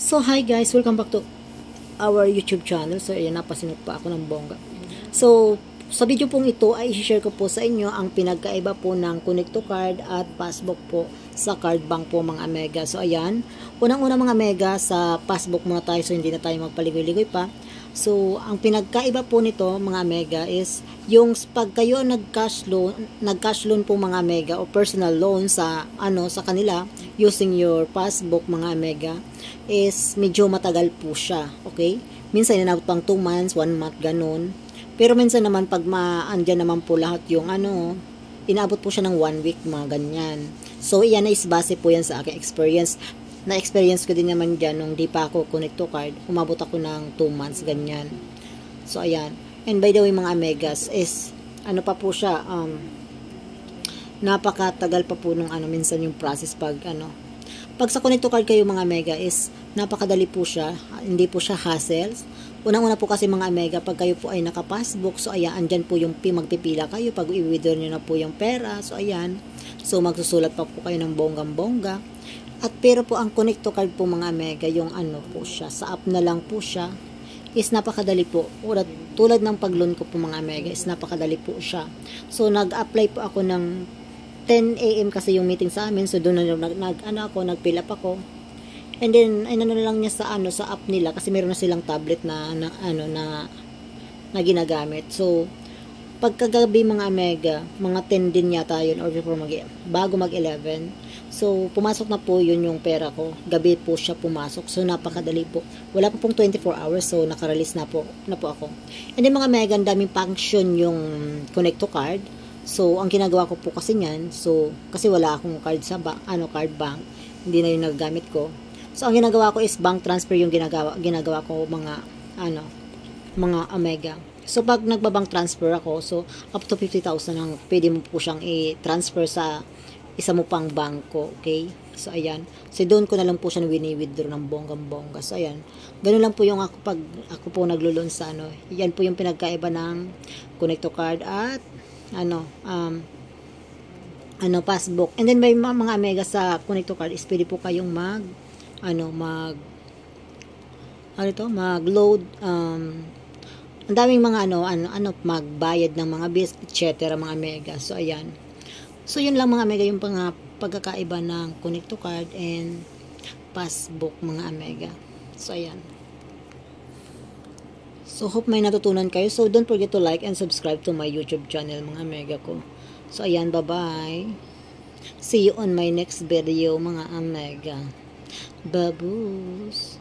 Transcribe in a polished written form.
So, hi guys, welcome back to our YouTube channel. So, ayan, napasinot pa ako ng bongga. So, sa video pong ito ay i-share ko po sa inyo ang pinagkaiba po ng Connect to Card at Passbook po sa card bank po mga mega. So, ayan, unang-una mga mega, sa Passbook muna tayo so hindi na tayo magpaligoy-ligoy pa. So, ang pinagkaiba po nito mga mega is yung pag kayo nag-cash loan po mga mega o personal loan sa sa kanila using your Passbook mga mega is medyo matagal po siya, okay? Minsan inabot pang 2 months, 1 month ganun. Pero minsan naman pag andyan naman po lahat yung inaabot po siya ng 1 week mga ganyan. So, iyan na is base po yan sa aking experience. Na-experience ko din naman dyan nung di pa ako Connect to Card. Umabot ako ng 2 months, ganyan. So, ayan. And by the way, mga megas, is, pa po siya, napakatagal pa po nung minsan yung process pag, pag sa Connect to Card kayo, mga mega, is, napakadali po siya. Hindi po siya hassles. Unang-una po kasi mga mega, pag kayo po ay naka-passbook, so, ayan, andyan po yung magpipila kayo, pag i-withdraw nyo na po yung pera, so, ayan. So, magsusulat pa po kayo ng bonggang-bongga. At pero po ang Connect to Card po mga mega, yung po siya, sa app na lang po siya, is napakadali po. Tulad ng pag-loan ko po mga mega, is napakadali po siya. So nag-apply po ako ng 10 AM kasi yung meeting sa amin, so doon nag-fill up ako. And then na lang niya sa sa app nila kasi meron na silang tablet na ginagamit. So pagkagabi mga mega, mga 10 din yata yun or before bago mag-11. So, pumasok na po yun yung pera ko. Gabi po siya pumasok. So, napakadali po. Wala pa pong 24 hours. So, nakarelease na po ako. And then mga mega, daming function yung Connect to Card. So, ang ginagawa ko po kasi niyan, so, kasi wala akong card sa card bank. Hindi na yung nagagamit ko. So, ang ginagawa ko is bank transfer yung ginagawa ko mga mega. So, pag nagbabank transfer ako, so, up to 50,000 ang pwede mo po siyang i-transfer sa isa mo pang bangko, okay? So, ayan. So, doon ko na lang po siya wini-withdraw ng bonggang-bongga. So, ayan. Ganun lang po yung pag ako po naglo-loan sa yan po yung pinagkaiba ng Connect to Card at Passbook. And then, may mga mega sa Connect to Card is pwede po kayong mag-load, ang daming mga magbayad ng mga bills, etc. mga mega. So, ayan. So, yun lang mga mega yung pagkakaiba ng Connect to Card and Passbook mga mega. So, ayan. So, hope may natutunan kayo. So, don't forget to like and subscribe to my YouTube channel mga mega ko. So, ayan. Bye-bye. See you on my next video mga mega. Baboos.